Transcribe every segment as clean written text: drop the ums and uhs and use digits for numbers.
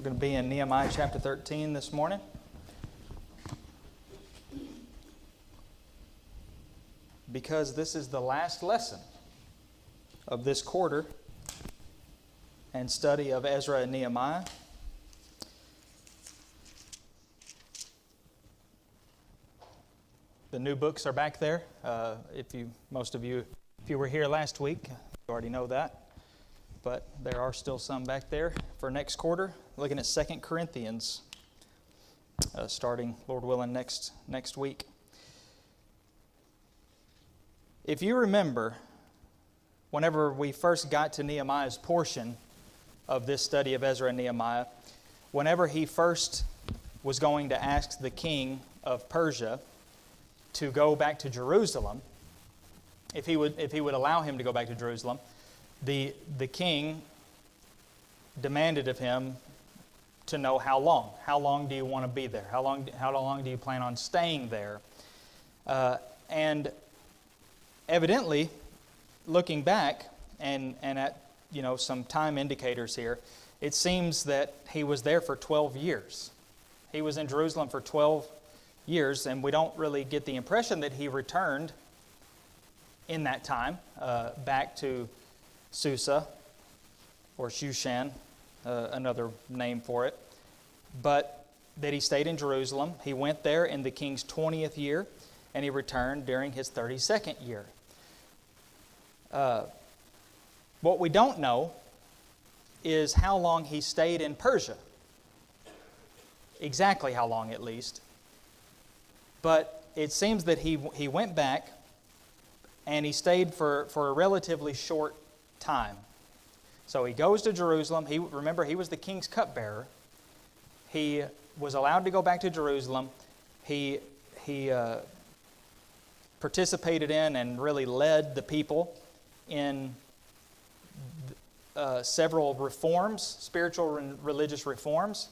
We're going to be in Nehemiah chapter 13 this morning. Because this is the last lesson of this quarter and study of Ezra and Nehemiah. The new books are back there. Most of you, if you were here last week, you already know that. But there are still some back there for next quarter. Looking at 2 Corinthians, starting, Lord willing, next week. If you remember, whenever we first got to Nehemiah's portion of this study of Ezra and Nehemiah, whenever he first was going to ask the king of Persia to go back to Jerusalem, if he would allow him to go back to Jerusalem, the king demanded of him to know how long. How long do you want to be there? How long do you plan on staying there? And evidently, looking back and at some time indicators here, it seems that he was there for 12 years. He was in Jerusalem for 12 years, and we don't really get the impression that he returned in that time back to Susa, or Shushan, another name for it, but that he stayed in Jerusalem. He went there in the king's 20th year, and he returned during his 32nd year. What we don't know is how long he stayed in Persia. Exactly how long, at least. But it seems that he went back, and he stayed for a relatively short time. So he goes to Jerusalem. Remember, he was the king's cupbearer. He was allowed to go back to Jerusalem. He participated in and really led the people in several reforms, spiritual and religious reforms.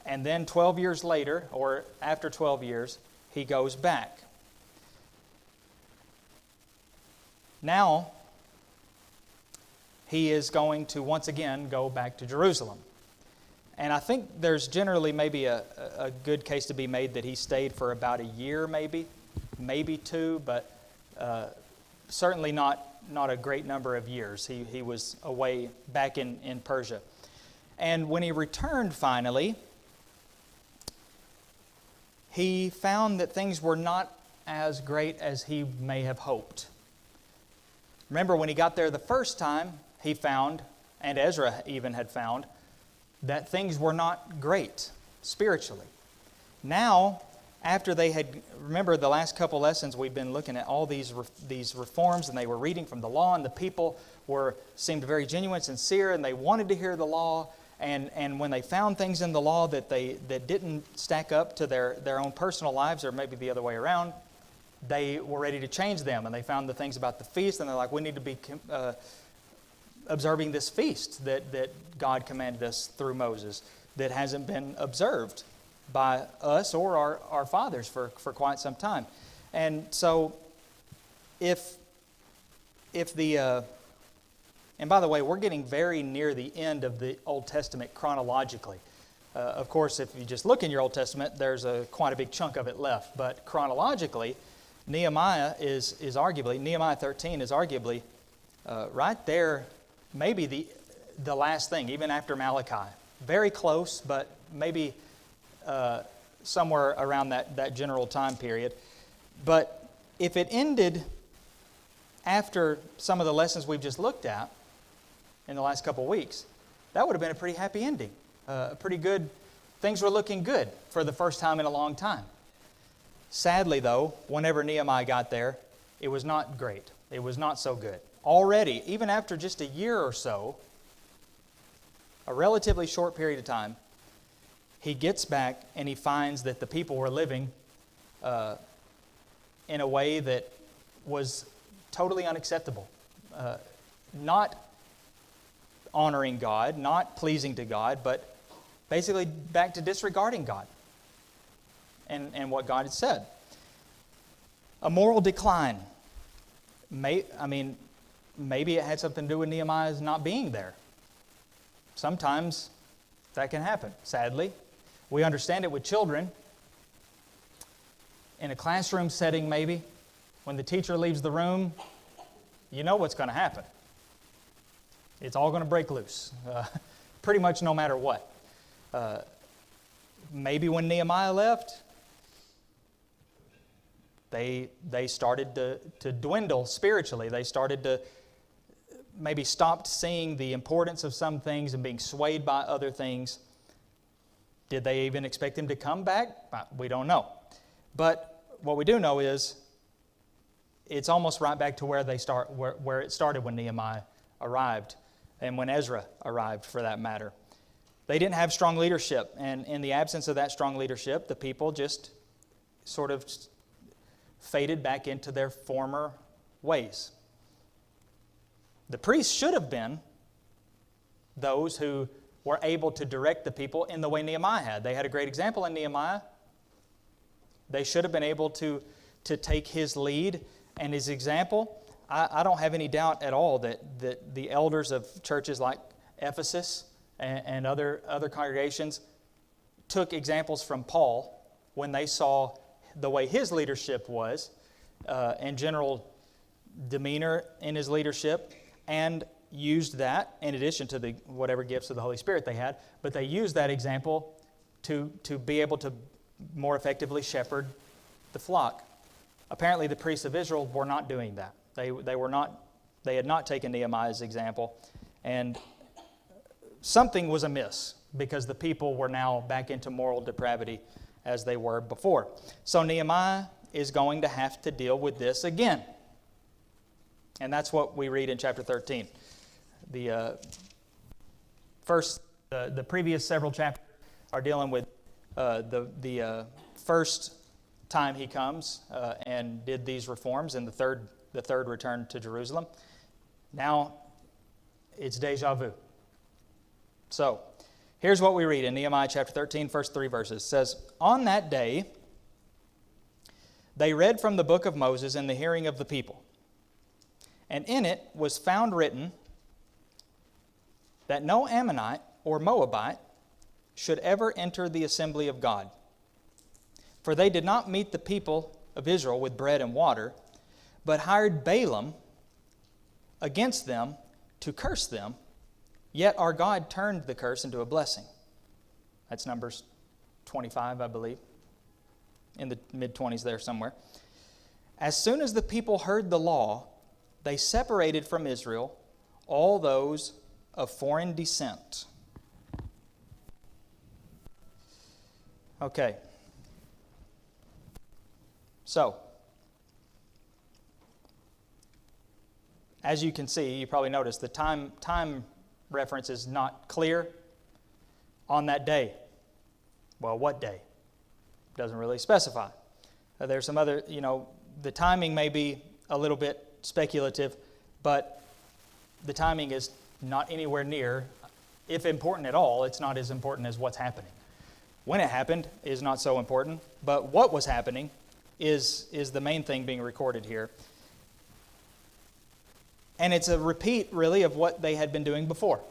And then 12 years later, or after 12 years, he goes back. Now, he is going to once again go back to Jerusalem. And I think there's generally maybe a good case to be made that he stayed for about a year, maybe 2, but certainly not a great number of years. He was away back in Persia. And when he returned finally, he found that things were not as great as he may have hoped. Remember, when he got there the first time, he found, and Ezra even had found, that things were not great spiritually. Now, after they had, remember the last couple lessons we've been looking at all these reforms, and they were reading from the law, and the people seemed very genuine, sincere, and they wanted to hear the law. And when they found things in the law that didn't stack up to their own personal lives, or maybe the other way around, they were ready to change them. And they found the things about the feast, and they're like, we need to be observing this feast that God commanded us through Moses that hasn't been observed by us or our fathers for quite some time. And so if the... And by the way, we're getting very near the end of the Old Testament chronologically. Of course, if you just look in your Old Testament, there's quite a big chunk of it left. But chronologically, Nehemiah 13 is arguably right there, maybe the last thing, even after Malachi. Very close, but maybe somewhere around that general time period. But if it ended after some of the lessons we've just looked at in the last couple of weeks, that would have been a pretty happy ending. Pretty good. Things were looking good for the first time in a long time. Sadly, though, whenever Nehemiah got there, it was not great. It was not so good. Already, even after just a year or so, a relatively short period of time, he gets back and he finds that the people were living in a way that was totally unacceptable. Not honoring God, not pleasing to God, but basically back to disregarding God and what God had said. A moral decline. Maybe it had something to do with Nehemiah's not being there. Sometimes That can happen, sadly. We understand it with children. In a classroom setting, maybe, when the teacher leaves the room, you know what's going to happen. It's all going to break loose, pretty much no matter what. Maybe when Nehemiah left, they started to dwindle spiritually. They started to maybe stopped seeing the importance of some things and being swayed by other things. Did they even expect him to come back? We don't know. But what we do know is it's almost right back to where it started when Nehemiah arrived and when Ezra arrived, for that matter. They didn't have strong leadership, and in the absence of that strong leadership, the people just sort of faded back into their former ways. The priests should have been those who were able to direct the people in the way Nehemiah had. They had a great example in Nehemiah. They should have been able to take his lead and his example. I don't have any doubt at all that the elders of churches like Ephesus and other congregations took examples from Paul when they saw the way his leadership was, and general demeanor in his leadership, and used that in addition to the whatever gifts of the Holy Spirit they had, but they used that example to be able to more effectively shepherd the flock. Apparently the priests of Israel were not doing that. They had not taken Nehemiah's example, and something was amiss because the people were now back into moral depravity as they were before. So Nehemiah is going to have to deal with this again. And that's what we read in chapter 13. The previous several chapters are dealing with the first time he comes and did these reforms, and the third return to Jerusalem. Now it's deja vu. So here's what we read in Nehemiah chapter 13, first 3 verses. It says, "On that day they read from the book of Moses in the hearing of the people. And in it was found written that no Ammonite or Moabite should ever enter the assembly of God. For they did not meet the people of Israel with bread and water, but hired Balaam against them to curse them. Yet our God turned the curse into a blessing." That's Numbers 25, I believe, in the mid-20s there somewhere. "As soon as the people heard the law, they separated from Israel all those of foreign descent." Okay. So, as you can see, you probably noticed the time reference is not clear. On that day. Well, what day? Doesn't really specify. There's some other, the timing may be a little bit speculative, but the timing is not anywhere near, if important at all, it's not as important as what's happening. When it happened is not so important, but what was happening is the main thing being recorded here. And it's a repeat, really, of what they had been doing before.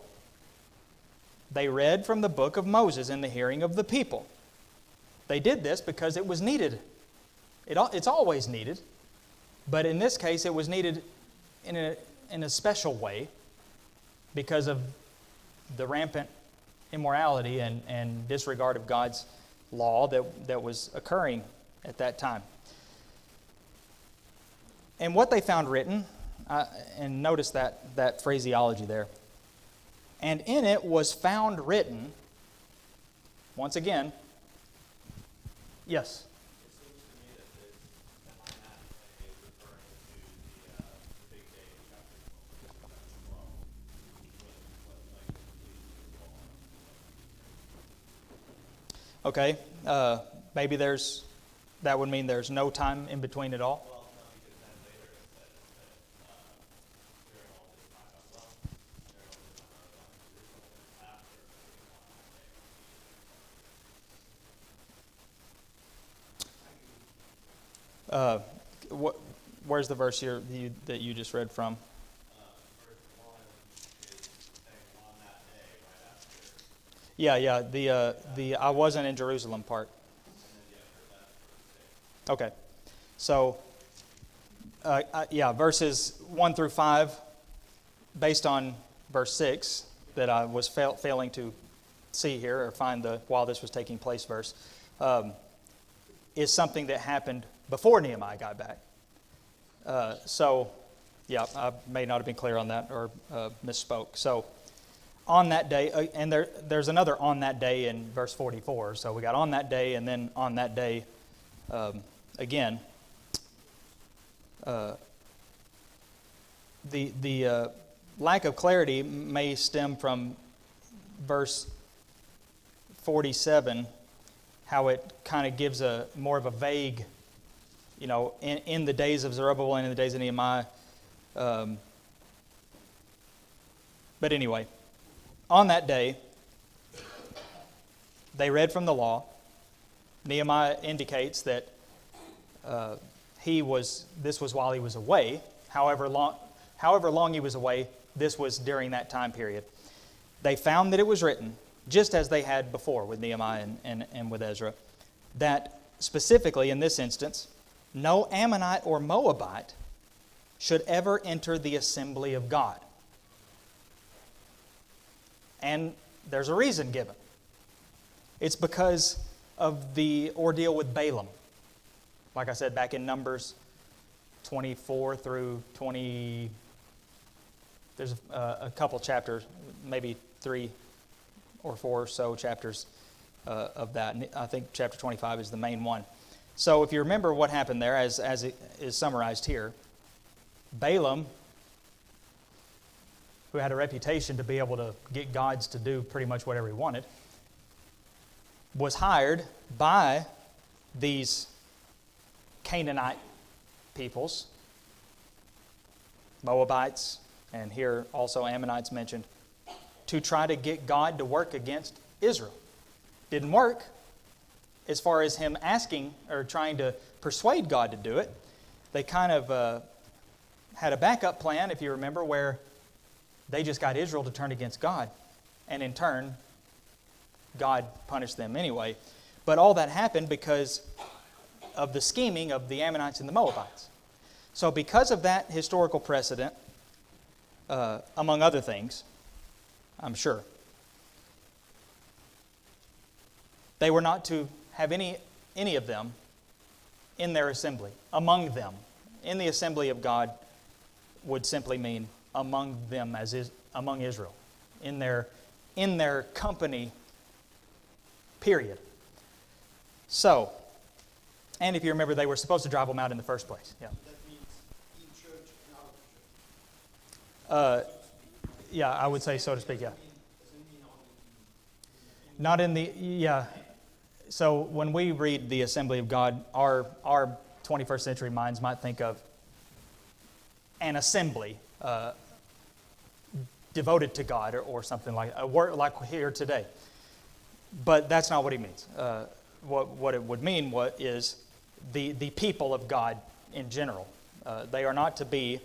They read from the book of Moses in the hearing of the people. They did this because it was needed. It's always needed, but in this case it was needed in a special way because of the rampant immorality and disregard of God's law that was occurring at that time. And what they found written, and notice that phraseology there, "And in it was found written," once again, yes? It seems to me that this Mathematically is referring to the big day in chapter 12, Okay, maybe that would mean there's no time in between at all. Well, no, because then later it says that during all this time I was on, during all this time I was on Jerusalem, after Where's the verse here that you just read from? Verse 1 is saying on that day, right after. Yeah. The I wasn't in Jerusalem part. Okay. So, verses 1 through 5, based on verse 6 that I was failing to see here or find the while this was taking place verse, is something that happened before Nehemiah got back. I may not have been clear on that or misspoke. So, on that day, and there's another on that day in verse 44. So we got on that day, and then on that day again. The lack of clarity may stem from verse 47, how it kind of gives a more of a vague, in the days of Zerubbabel and in the days of Nehemiah. But anyway, on that day, they read from the law. Nehemiah indicates that this was while he was away. However long he was away, this was during that time period. They found that it was written, just as they had before with Nehemiah and with Ezra, that specifically in this instance, no Ammonite or Moabite should ever enter the assembly of God. And there's a reason given. It's because of the ordeal with Balaam. Like I said, back in Numbers 24 through 20, there's a couple chapters, maybe 3 or 4 or so chapters of that. I think chapter 25 is the main one. So if you remember what happened there, as it is summarized here, Balaam, who had a reputation to be able to get gods to do pretty much whatever he wanted, was hired by these Canaanite peoples, Moabites, and here also Ammonites mentioned, to try to get God to work against Israel. Didn't work as far as him asking or trying to persuade God to do it. They kind of had a backup plan, if you remember, where they just got Israel to turn against God. And in turn, God punished them anyway. But all that happened because of the scheming of the Ammonites and the Moabites. So because of that historical precedent, among other things, I'm sure, they were not to have any of them in their assembly, among them. In the assembly of God would simply mean among them, as is among Israel, in their company, period. So, and if you remember, they were supposed to drive them out in the first place. Yeah. That means in church and out of church. Yeah, I would say so to speak. Yeah. Does it mean only Not in the yeah. So when we read the assembly of God, our 21st century minds might think of an assembly devoted to God or something like a word like here today. But that's not what he means. What it would mean is the people of God in general. They are not to be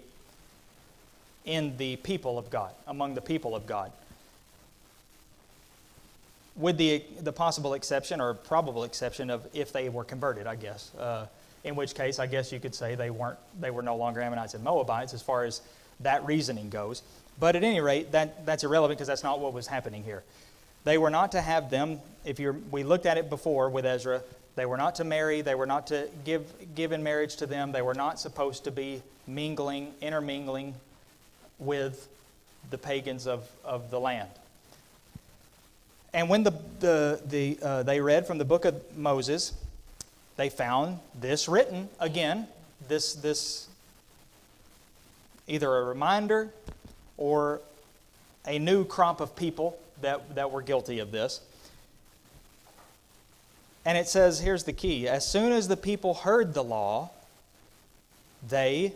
in the people of God, among the people of God. With the possible exception or probable exception of if they were converted, I guess. In which case, I guess you could say they were no longer Ammonites and Moabites as far as that reasoning goes. But at any rate, that's irrelevant because that's not what was happening here. They were not to have them, we looked at it before with Ezra, they were not to marry, they were not to give in marriage to them, they were not supposed to be intermingling with the pagans of the land. And when they read from the book of Moses, they found this written again, this either a reminder or a new crop of people that were guilty of this. And it says, here's the key, as soon as the people heard the law, they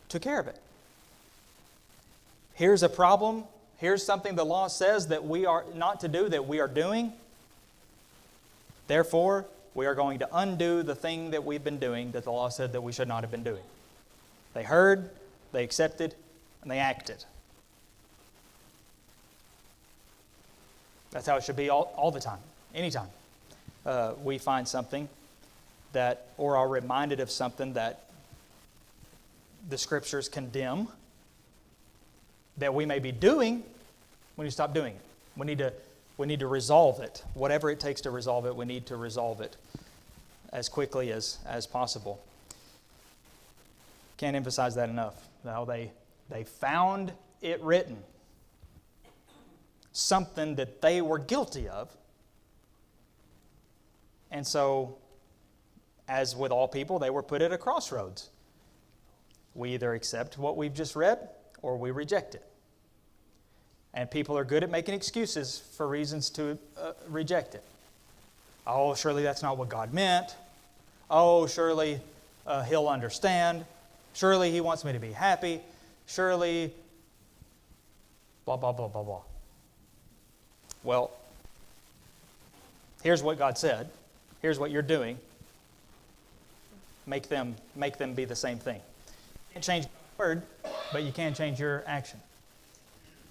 took care of it. Here's a problem. Here's something the law says that we are not to do, that we are doing. Therefore, we are going to undo the thing that we've been doing that the law said that we should not have been doing. They heard, they accepted, and they acted. That's how it should be all the time, anytime. We find something that, or are reminded of something that the Scriptures condemn, that we may be doing, we need to stop doing it. We need to resolve it. Whatever it takes to resolve it, we need to resolve it as quickly as possible. Can't emphasize that enough. How they found it written, something that they were guilty of. And so, as with all people, they were put at a crossroads. We either accept what we've just read or we reject it. And people are good at making excuses for reasons to reject it. Oh, surely that's not what God meant. Oh, surely He'll understand. Surely He wants me to be happy. Surely, blah, blah, blah, blah, blah. Well, here's what God said. Here's what you're doing. Make them be the same thing. You can't change God's word, but you can change your action.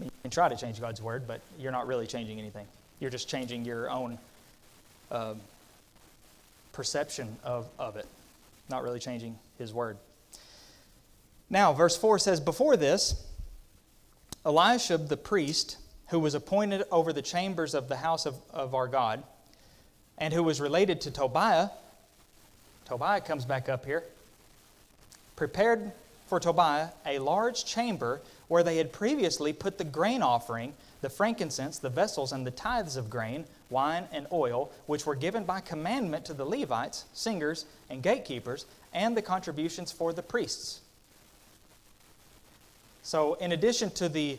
You can try to change God's word, but you're not really changing anything. You're just changing your own perception of it, not really changing His word. Now, verse 4 says, before this, Eliashib the priest, who was appointed over the chambers of the house of our God, and who was related to Tobiah comes back up here, prepared for Tobiah a large chamber where they had previously put the grain offering, the frankincense, the vessels, and the tithes of grain, wine, and oil, which were given by commandment to the Levites, singers, and gatekeepers, and the contributions for the priests. So, in addition to the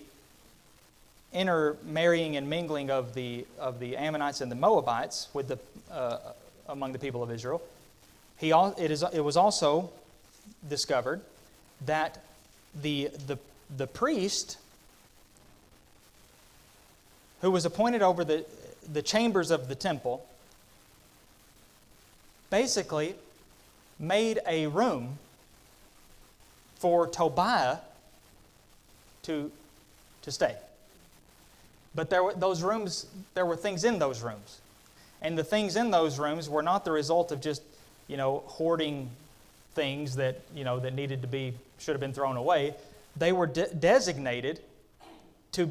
intermarrying and mingling of the Ammonites and the Moabites with among the people of Israel, it was also discovered that the priest who was appointed over the chambers of the temple basically made a room for Tobiah to stay. But there were things in those rooms. And the things in those rooms were not the result of just, hoarding things that should have been thrown away. They were designated to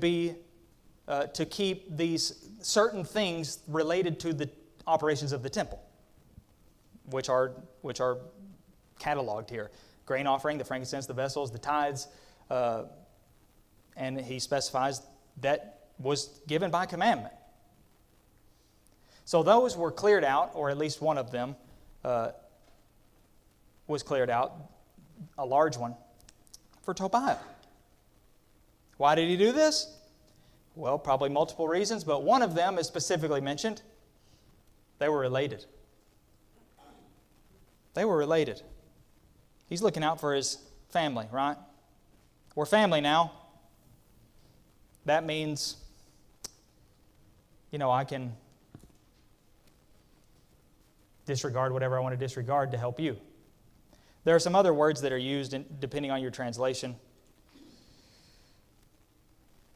keep these certain things related to the operations of the temple, which are cataloged here. Grain offering, the frankincense, the vessels, the tithes, and he specifies that was given by commandment. So those were cleared out, or at least one of them was cleared out, a large one, for Tobiah. Why did he do this? Well, probably multiple reasons, but one of them is specifically mentioned. They were related. They were related. He's looking out for his family, right? We're family now. That means, I can disregard whatever I want to disregard to help you. There are some other words that are used depending on your translation.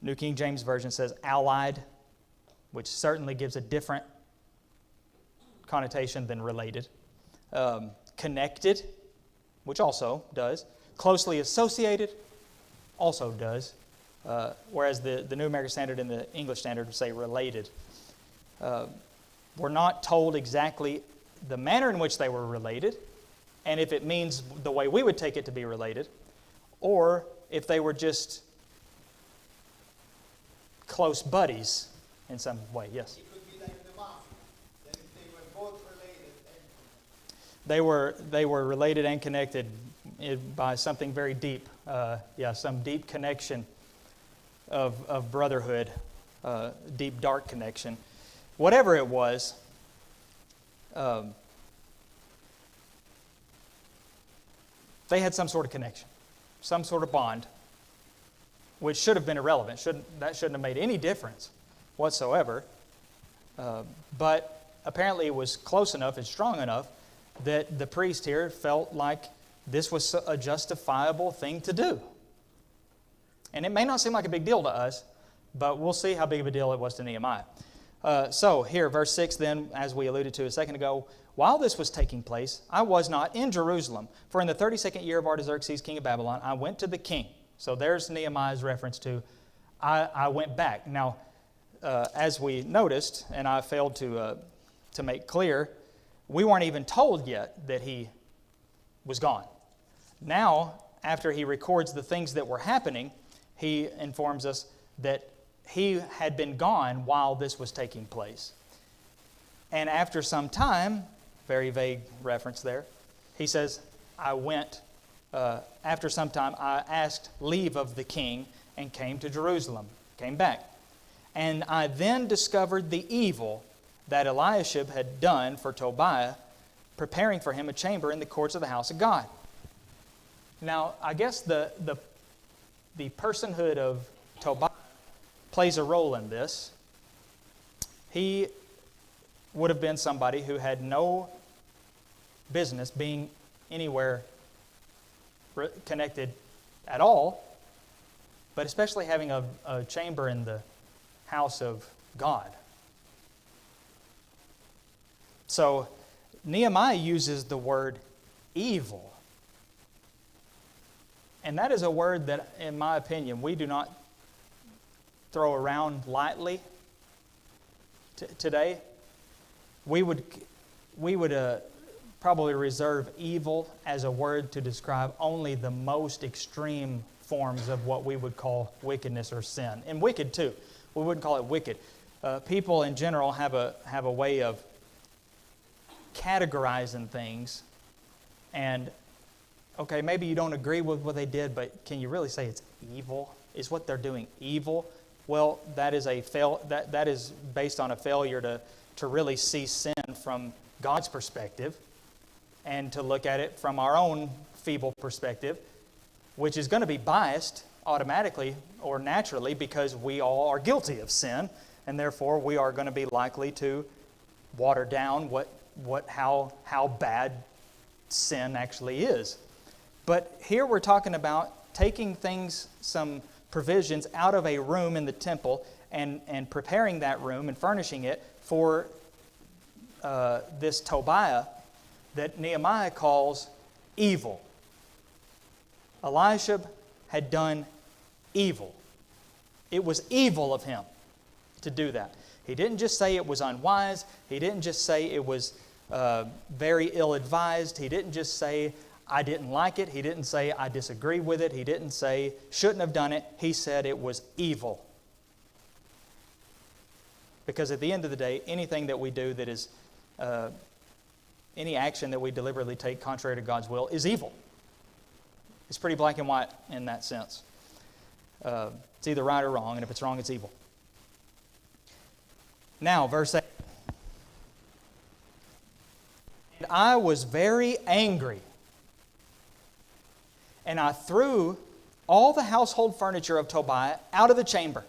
New King James Version says allied, which certainly gives a different connotation than related. Connected, which also does. Closely associated, also does. Whereas the New American Standard and the English Standard would say related. We're not told exactly the manner in which they were related, and if it means the way we would take it to be related, or if they were just close buddies in some way. Yes? It could be like the mafia. That they were both related. They were related and connected by something very deep. Some deep connection of brotherhood, deep, dark connection. Whatever it was, they had some sort of connection, some sort of bond, which should have been irrelevant. That shouldn't have made any difference whatsoever. But apparently it was close enough and strong enough that the priest here felt like this was a justifiable thing to do. And it may not seem like a big deal to us, but we'll see how big of a deal it was to Nehemiah. So here, verse 6 then, as we alluded to a second ago, while this was taking place, I was not in Jerusalem, for in the 32nd year of Artaxerxes, king of Babylon, I went to the king. So there's Nehemiah's reference to, I went back. Now, as we noticed, and I failed to make clear, we weren't even told yet that he was gone. Now, after he records the things that were happening, he informs us that he had been gone while this was taking place. And after some time, very vague reference there, he says, I went, after some time, I asked leave of the king and came to Jerusalem, came back. And I then discovered the evil that Eliashib had done for Tobiah, preparing for him a chamber in the courts of the house of God. Now, I guess the personhood of Tobiah plays a role in this. He would have been somebody who had no business being anywhere connected at all, but especially having a chamber in the house of God. So Nehemiah uses the word evil. And that is a word that, in my opinion, we do not throw around lightly today. We would probably reserve evil as a word to describe only the most extreme forms of what we would call wickedness or sin. And wicked too. We wouldn't call it wicked. People in general have a way of categorizing things. And, okay, maybe you don't agree with what they did, but can you really say it's evil? Is what they're doing evil? Well, that is that is based on a failure to really see sin from God's perspective and to look at it from our own feeble perspective, which is going to be biased automatically or naturally because we all are guilty of sin, and therefore we are going to be likely to water down how bad sin actually is. But here we're talking about taking things, some provisions out of a room in the temple and preparing that room and furnishing it for this Tobiah that Nehemiah calls evil. Eliashib had done evil. It was evil of him to do that. He didn't just say it was unwise. He didn't just say it was very ill-advised. He didn't just say, I didn't like it. He didn't say, I disagree with it. He didn't say, shouldn't have done it. He said it was evil. Because at the end of the day, anything that we do that is, any action that we deliberately take contrary to God's will is evil. It's pretty black and white in that sense. It's either right or wrong, and if it's wrong, it's evil. Now, verse 8. And I was very angry, and I threw all the household furniture of Tobiah out of the chamber.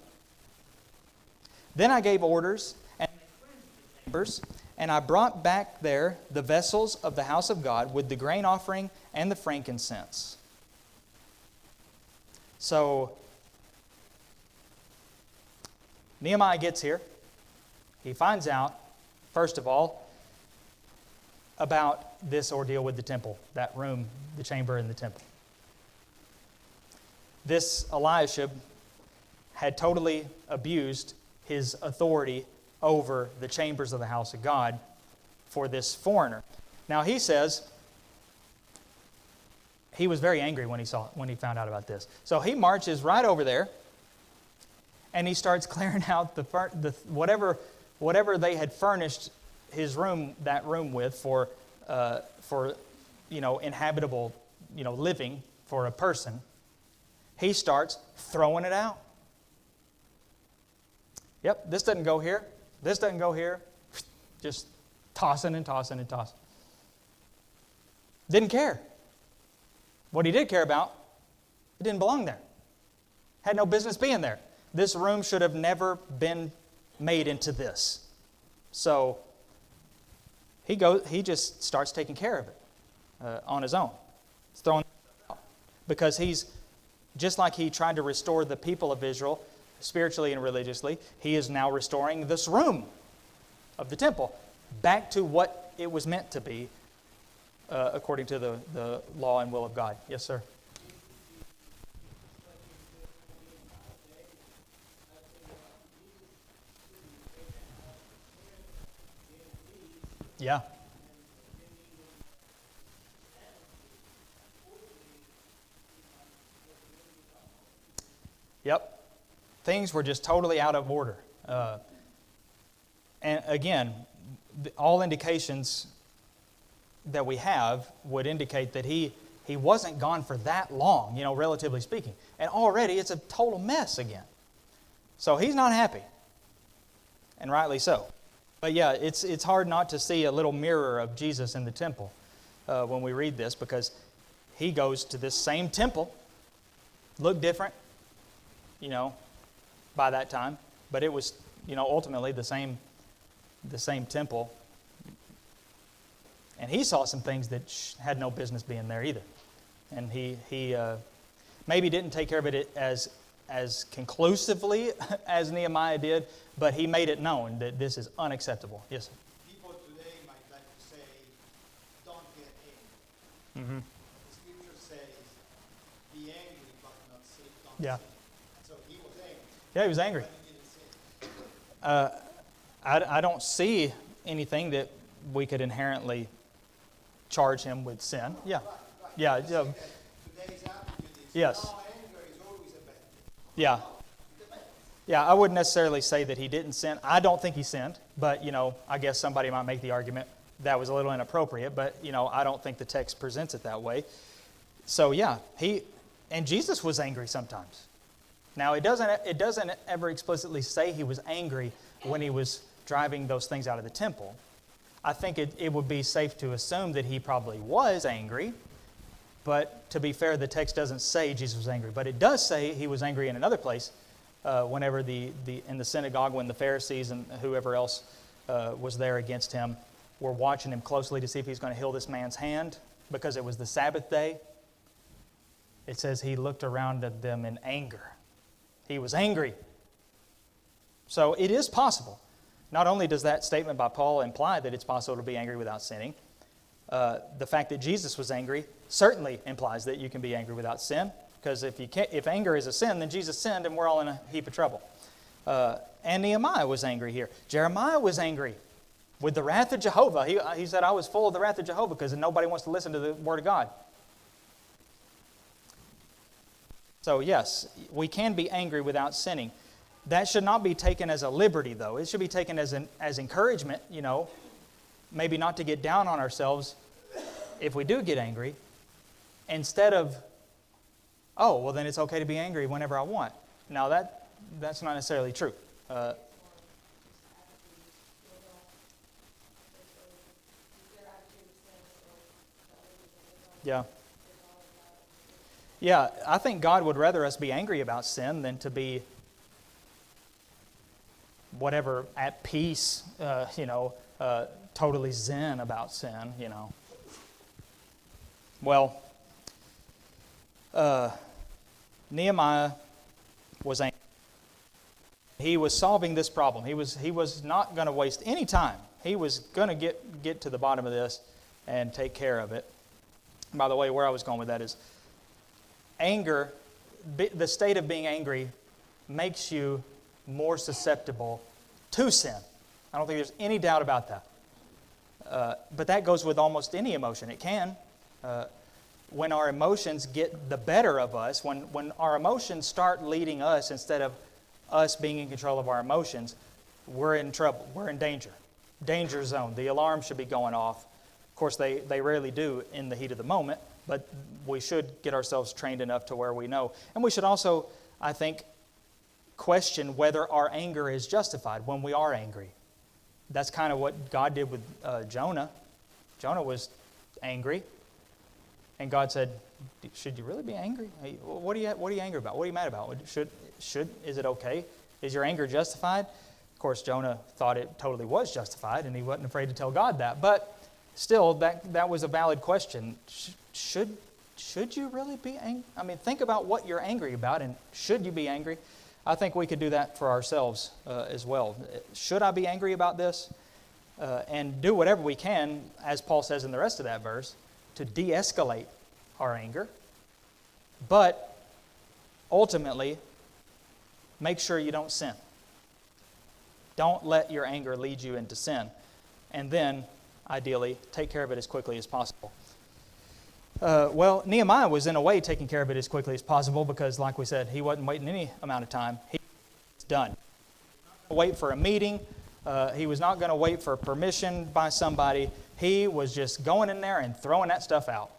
Then I gave orders and chambers, and I brought back there the vessels of the house of God with the grain offering and the frankincense. So, Nehemiah gets here. He finds out, first of all, about this ordeal with the temple, that room, the chamber in the temple. This Eliashib had totally abused his authority over the chambers of the house of God for this foreigner. Now he says he was very angry when he found out about this. So he marches right over there and he starts clearing out whatever they had furnished that room with for inhabitable living for a person. He starts throwing it out. Yep, this doesn't go here. This doesn't go here. Just tossing and tossing and tossing. Didn't care. What he did care about, it didn't belong there. Had no business being there. This room should have never been made into this. So he just starts taking care of it on his own. He's throwing it out. Because he's, just like he tried to restore the people of Israel spiritually and religiously, he is now restoring this room of the temple back to what it was meant to be according to the law and will of God. Yes, sir. Yeah. Yep. Things were just totally out of order. And again, all indications that we have would indicate that he wasn't gone for that long, relatively speaking. And already it's a total mess again. So he's not happy. And rightly so. But yeah, it's hard not to see a little mirror of Jesus in the temple when we read this, because he goes to this same temple, looked different, by that time, but it was, ultimately the same temple. And he saw some things that had no business being there either. And he maybe didn't take care of it as conclusively as Nehemiah did, but he made it known that this is unacceptable. Yes, sir. People today might like to say, don't get angry. Mm-hmm. The scripture says, be angry, but not sin. Yeah. Sin. So he was angry. Yeah, he was angry. But he didn't sin. I don't see anything that we could inherently charge him with sin. Yeah. Right. Yeah. Today's attitude is, Yes. no, anger is always a bad thing. Yeah. Yeah, I wouldn't necessarily say that he didn't sin. I don't think he sinned, but, I guess somebody might make the argument that was a little inappropriate, but, I don't think the text presents it that way. So, yeah, and Jesus was angry sometimes. Now, it doesn't ever explicitly say he was angry when he was driving those things out of the temple. I think it would be safe to assume that he probably was angry, but to be fair, the text doesn't say Jesus was angry. But it does say he was angry in another place, whenever in the synagogue, when the Pharisees and whoever else was there against him were watching him closely to see if he's going to heal this man's hand, because it was the Sabbath day. It says he looked around at them in anger. He was angry. So it is possible. Not only does that statement by Paul imply that it's possible to be angry without sinning, the fact that Jesus was angry certainly implies that you can be angry without sin. Because if anger is a sin, then Jesus sinned and we're all in a heap of trouble. And Nehemiah was angry here. Jeremiah was angry with the wrath of Jehovah. He said, I was full of the wrath of Jehovah because nobody wants to listen to the word of God. So yes, we can be angry without sinning. That should not be taken as a liberty, though. It should be taken as encouragement, maybe not to get down on ourselves if we do get angry, instead of, oh, well, then it's okay to be angry whenever I want. Now, that's not necessarily true. Yeah. Yeah, I think God would rather us be angry about sin than to be whatever, at peace, totally zen about sin, Well, Nehemiah was angry. He was solving this problem. He was not going to waste any time. He was going to get to the bottom of this and take care of it. By the way, where I was going with that is anger, the state of being angry makes you more susceptible to sin. I don't think there's any doubt about that. But that goes with almost any emotion. It can. When our emotions get the better of us, when our emotions start leading us instead of us being in control of our emotions, we're in trouble. We're in danger. Danger zone. The alarm should be going off. Of course, they rarely do in the heat of the moment, but we should get ourselves trained enough to where we know. And we should also, I think, question whether our anger is justified when we are angry. That's kind of what God did with Jonah. Jonah was angry, and God said, should you really be angry? What are you angry about? What are you mad about? Is it okay? Is your anger justified? Of course, Jonah thought it totally was justified, and he wasn't afraid to tell God that. But still, that was a valid question. Should you really be angry? I mean, think about what you're angry about, and should you be angry? I think we could do that for ourselves as well. Should I be angry about this? and do whatever we can, as Paul says in the rest of that verse, to de-escalate our anger. But ultimately, make sure you don't sin. Don't let your anger lead you into sin. And then, ideally, take care of it as quickly as possible. Nehemiah was in a way taking care of it as quickly as possible because, like we said, he wasn't waiting any amount of time. He was done. He was not going to wait for a meeting. He was not going to wait for permission by somebody. He was just going in there and throwing that stuff out.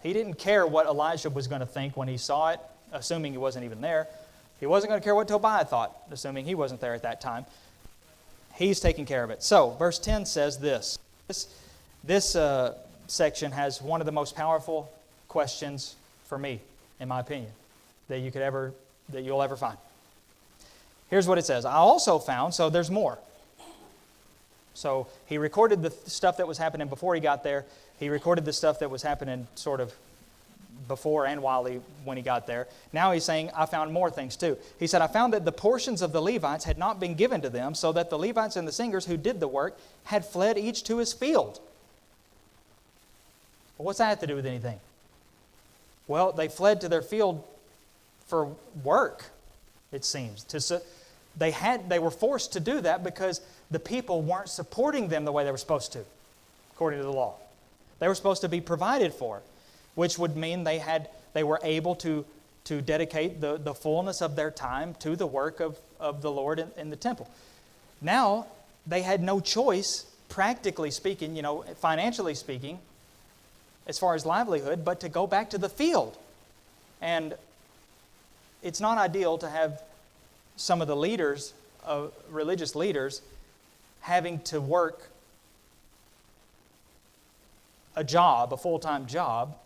He didn't care what Elijah was going to think when he saw it, assuming he wasn't even there. He wasn't going to care what Tobiah thought, assuming he wasn't there at that time. He's taking care of it. So, verse 10 says this. This section has one of the most powerful questions for me, in my opinion, that you'll ever find. Here's what it says. I also found, so there's more. So he recorded the stuff that was happening before he got there. He recorded the stuff that was happening sort of before and when he got there. Now he's saying, I found more things too. He said, I found that the portions of the Levites had not been given to them, so that the Levites and the singers who did the work had fled each to his field. Well, what's that have to do with anything? Well, they fled to their field for work, it seems. They were forced to do that because the people weren't supporting them the way they were supposed to, according to the law. They were supposed to be provided for, which would mean they were able to dedicate the fullness of their time to the work of the Lord in the temple. Now, they had no choice, practically speaking, financially speaking, as far as livelihood, but to go back to the field. And it's not ideal to have some of the leaders, religious leaders, having to work a full-time job,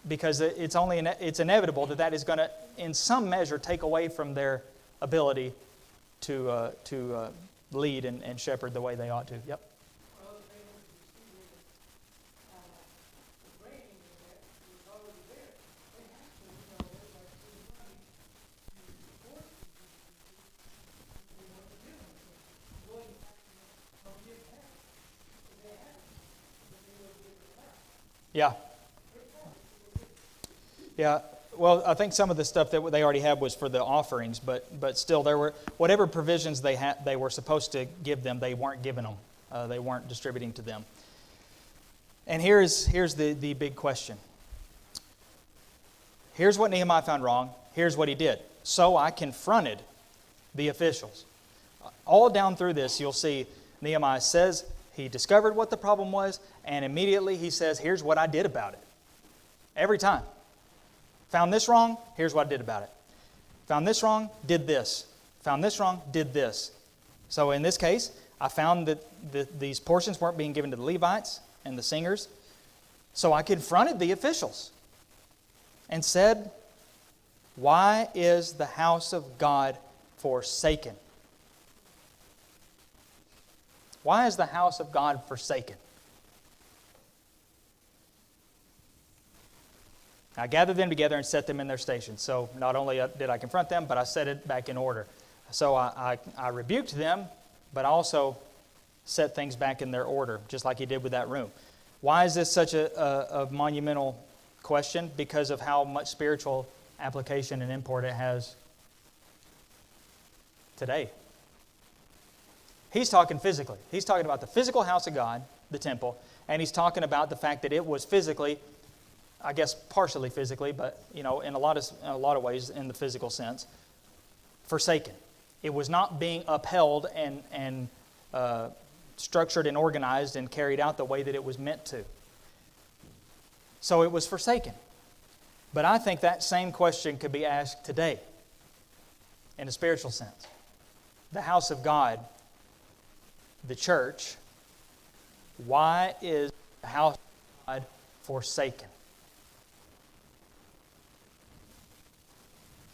because it's inevitable that is going to, in some measure, take away from their ability to lead and shepherd the way they ought to. Yep. Yeah. Yeah. Well, I think some of the stuff that they already had was for the offerings, but still, there were whatever provisions they were supposed to give them, they weren't giving them. They weren't distributing to them. And here's the big question. Here's what Nehemiah found wrong. Here's what he did. So I confronted the officials. All down through this, you'll see Nehemiah says he discovered what the problem was, and immediately he says, here's what I did about it. Every time. Found this wrong, here's what I did about it. Found this wrong, did this. Found this wrong, did this. So in this case, I found that these portions weren't being given to the Levites and the singers. So I confronted the officials and said, why is the house of God forsaken? Why is the house of God forsaken? I gathered them together and set them in their stations. So not only did I confront them, but I set it back in order. So I rebuked them, but also set things back in their order, just like he did with that room. Why is this such a monumental question? Because of how much spiritual application and import it has today. He's talking physically. He's talking about the physical house of God, the temple, and he's talking about the fact that it was physically, I guess partially physically, but in a lot of ways in the physical sense, forsaken. It was not being upheld and structured and organized and carried out the way that it was meant to. So it was forsaken. But I think that same question could be asked today in a spiritual sense. The house of God, the church, why is the house of God forsaken?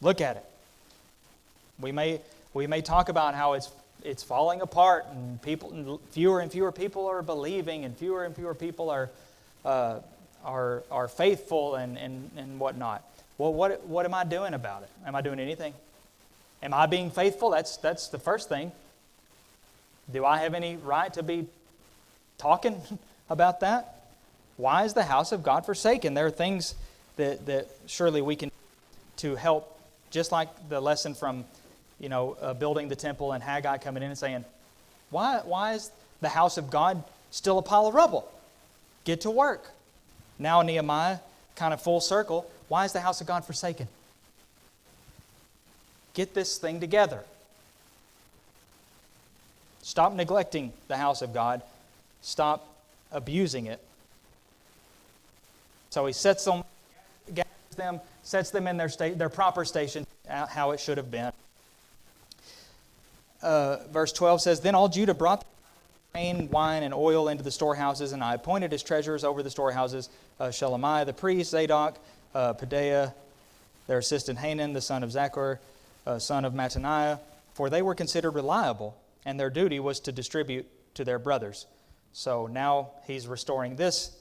Look at it. We may talk about how it's falling apart, and fewer and fewer people are believing, and fewer people are faithful and whatnot. Well, what am I doing about it? Am I doing anything? Am I being faithful? That's the first thing. Do I have any right to be talking about that? Why is the house of God forsaken? There are things that surely we can do to help, just like the lesson from building the temple and Haggai coming in and saying, why is the house of God still a pile of rubble? Get to work. Now Nehemiah, kind of full circle, why is the house of God forsaken? Get this thing together. Stop neglecting the house of God. Stop abusing it. So he sets them, gathers them, sets them in their proper station, how it should have been. Verse 12 says, Then all Judah brought grain, wine, and oil into the storehouses, and I appointed as treasurers over the storehouses Shelemiah the priest, Zadok, Pedaiah, their assistant Hanan, the son of Zachar, son of Mattaniah, for they were considered reliable, and their duty was to distribute to their brothers. So now he's restoring this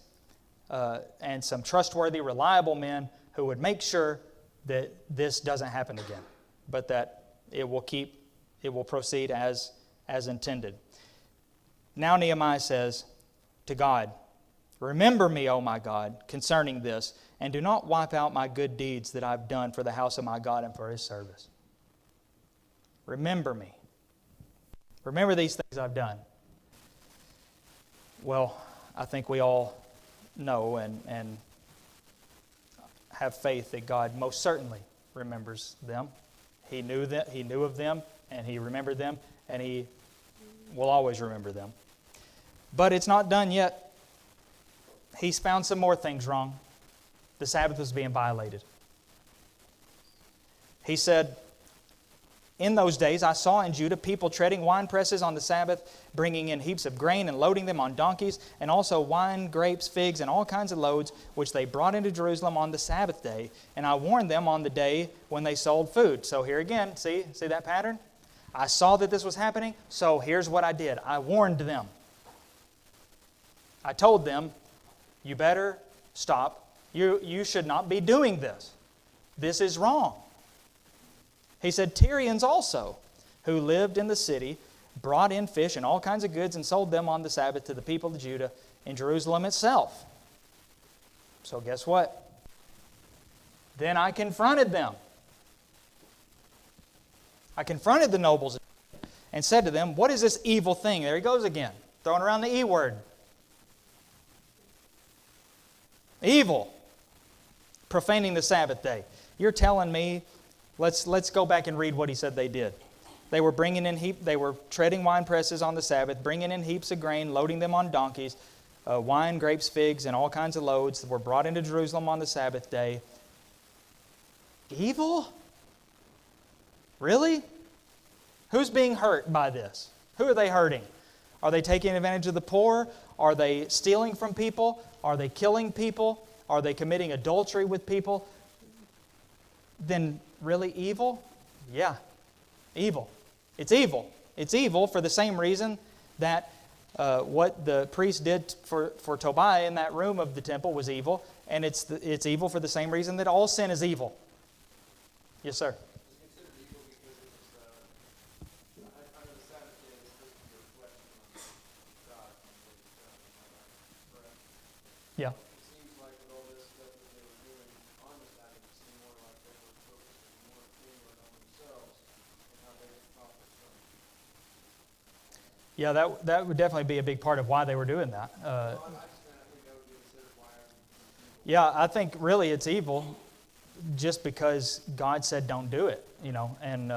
and some trustworthy, reliable men who would make sure that this doesn't happen again, but that it will proceed as intended. Now Nehemiah says to God, Remember me, O my God, concerning this, and do not wipe out my good deeds that I've done for the house of my God and for His service. Remember me. Remember these things I've done. Well, I think we all know and have faith that God most certainly remembers them. He knew of them, and He remembered them, and He will always remember them. But it's not done yet. He's found some more things wrong. The Sabbath was being violated. He said, In those days I saw in Judah people treading wine presses on the Sabbath, bringing in heaps of grain and loading them on donkeys, and also wine, grapes, figs, and all kinds of loads, which they brought into Jerusalem on the Sabbath day. And I warned them on the day when they sold food. So here again, see that pattern? I saw that this was happening, so here's what I did. I warned them. I told them, you better stop. You should not be doing this. This is wrong. He said, Tyrians also, who lived in the city, brought in fish and all kinds of goods and sold them on the Sabbath to the people of Judah in Jerusalem itself. So guess what? Then I confronted them. I confronted the nobles and said to them, What is this evil thing? There he goes again, throwing around the E word. Evil. Profaning the Sabbath day. You're telling me, let's go back and read what he said they did. They were they were treading wine presses on the Sabbath, bringing in heaps of grain, loading them on donkeys, wine, grapes, figs, and all kinds of loads that were brought into Jerusalem on the Sabbath day. Evil? Really? Who's being hurt by this? Who are they hurting? Are they taking advantage of the poor? Are they stealing from people? Are they killing people? Are they committing adultery with people? Then really evil? Yeah, evil. It's evil. It's evil for the same reason that what the priest did for Tobiah in that room of the temple was evil, and it's evil for the same reason that all sin is evil. Yes, sir. Yeah. It seems like with all this stuff that they were doing on the Sabbath, it seemed more like they were focusing more inward on themselves and how they could profit from it. Yeah, that would definitely be a big part of why they were doing that. I think that would be considered why. Yeah, I think really it's evil just because God said don't do it, and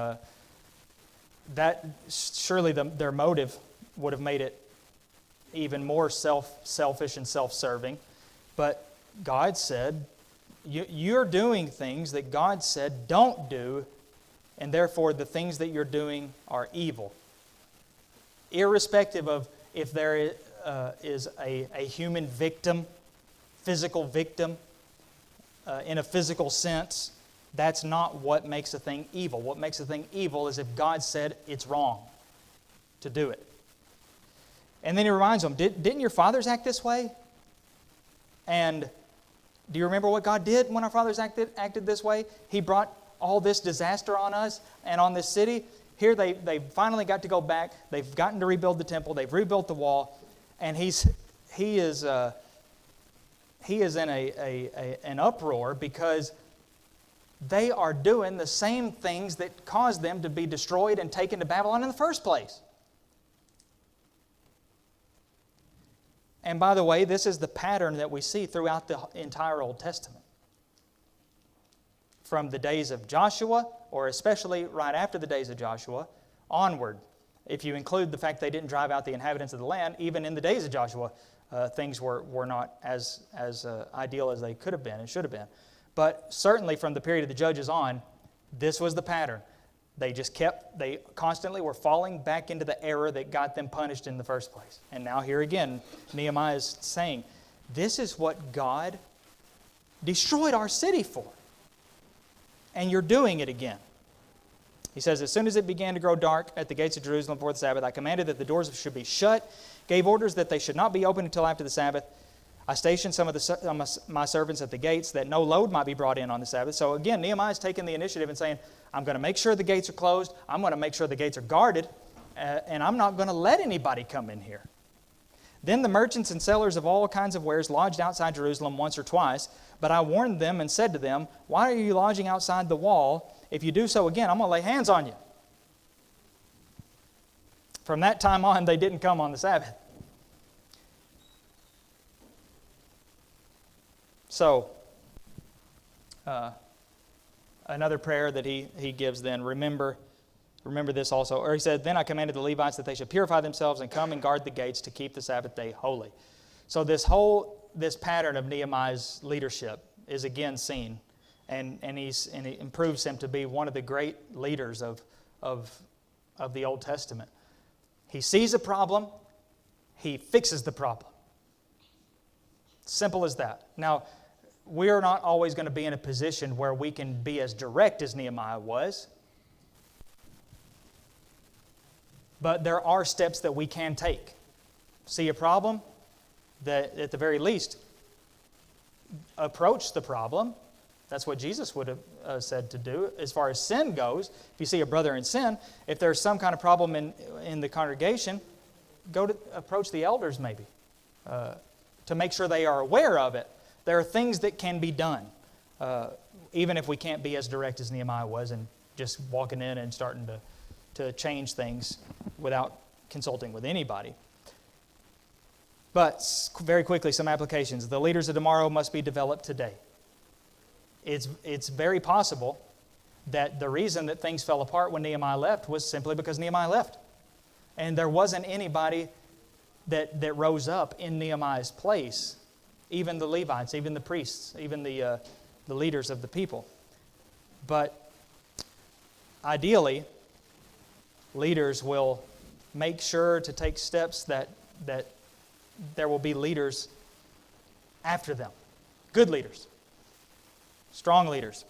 that surely their motive would have made it even more selfish and self-serving. But God said, you're doing things that God said don't do, and therefore the things that you're doing are evil. Irrespective of if there is a human victim, physical victim, in a physical sense, that's not what makes a thing evil. What makes a thing evil is if God said it's wrong to do it. And then he reminds them, didn't your fathers act this way? And do you remember what God did when our fathers acted this way? He brought all this disaster on us and on this city. here they finally got to go back. They've gotten to rebuild the temple. They've rebuilt the wall. And he is in an uproar because they are doing the same things that caused them to be destroyed and taken to Babylon in the first place. And by the way, this is the pattern that we see throughout the entire Old Testament. From the days of Joshua, or especially right after the days of Joshua, onward. If you include the fact they didn't drive out the inhabitants of the land, even in the days of Joshua, things were not as ideal as they could have been and should have been. But certainly from the period of the Judges on, this was the pattern. They constantly were falling back into the error that got them punished in the first place. And now here again, Nehemiah is saying, this is what God destroyed our city for. And you're doing it again. He says, as soon as it began to grow dark at the gates of Jerusalem before the Sabbath, I commanded that the doors should be shut, gave orders that they should not be opened until after the Sabbath. I stationed some of my servants at the gates that no load might be brought in on the Sabbath. So again, Nehemiah is taking the initiative and saying, I'm going to make sure the gates are closed. I'm going to make sure the gates are guarded. And I'm not going to let anybody come in here. Then the merchants and sellers of all kinds of wares lodged outside Jerusalem once or twice. But I warned them and said to them, why are you lodging outside the wall? If you do so again, I'm going to lay hands on you. From that time on, they didn't come on the Sabbath. So, another prayer that he gives then, remember this also. Or he said, then I commanded the Levites that they should purify themselves and come and guard the gates to keep the Sabbath day holy. So this pattern of Nehemiah's leadership is again seen. And he improves him to be one of the great leaders of the Old Testament. He sees a problem, he fixes the problem. Simple as that. Now, we are not always going to be in a position where we can be as direct as Nehemiah was. But there are steps that we can take. See a problem? That at the very least, approach the problem. That's what Jesus would have said to do. As far as sin goes, if you see a brother in sin, if there's some kind of problem in the congregation, go to approach the elders maybe to make sure they are aware of it. There are things that can be done, even if we can't be as direct as Nehemiah was and just walking in and starting to change things without consulting with anybody. But very quickly, some applications. The leaders of tomorrow must be developed today. It's very possible that the reason that things fell apart when Nehemiah left was simply because Nehemiah left. And there wasn't anybody that rose up in Nehemiah's place, even the Levites, even the priests, even the leaders of the people. But ideally, leaders will make sure to take steps that there will be leaders after them. Good leaders. Strong leaders.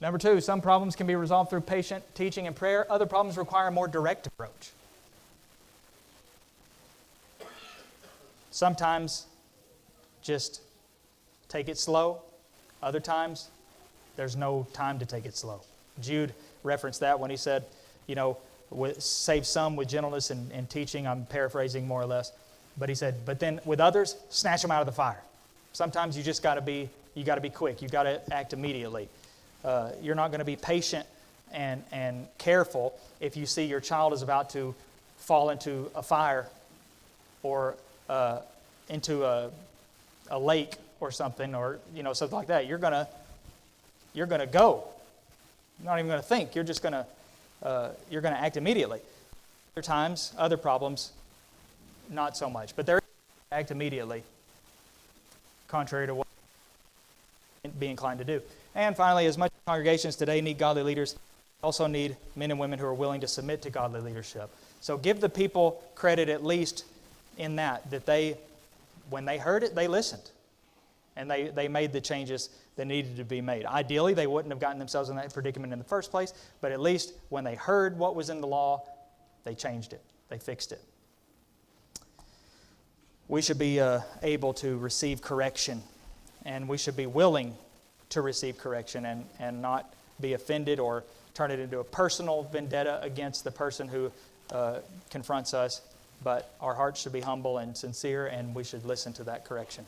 Number 2, some problems can be resolved through patient teaching and prayer. Other problems require a more direct approach. Sometimes just take it slow. Other times, there's no time to take it slow. Jude referenced that when he said, save some with gentleness and teaching. I'm paraphrasing more or less. But he said, but then with others, snatch them out of the fire. Sometimes you just got to be quick. You've got to act immediately. You're not going to be patient and careful if you see your child is about to fall into a fire or into a lake or something, or something like that. You're going to go. You're not even going to think. You're just going to act immediately. Other times, other problems, not so much. But there, act immediately, contrary to what be inclined to do. And finally, as much as congregations today need godly leaders, also need men and women who are willing to submit to godly leadership. So give the people credit at least in that they, when they heard it, they listened. And they made the changes that needed to be made. Ideally, they wouldn't have gotten themselves in that predicament in the first place, but at least when they heard what was in the law, they changed it. They fixed it. We should be able to receive correction, and we should be willing to receive correction and not be offended or turn it into a personal vendetta against the person who confronts us, but our hearts should be humble and sincere, and we should listen to that correction.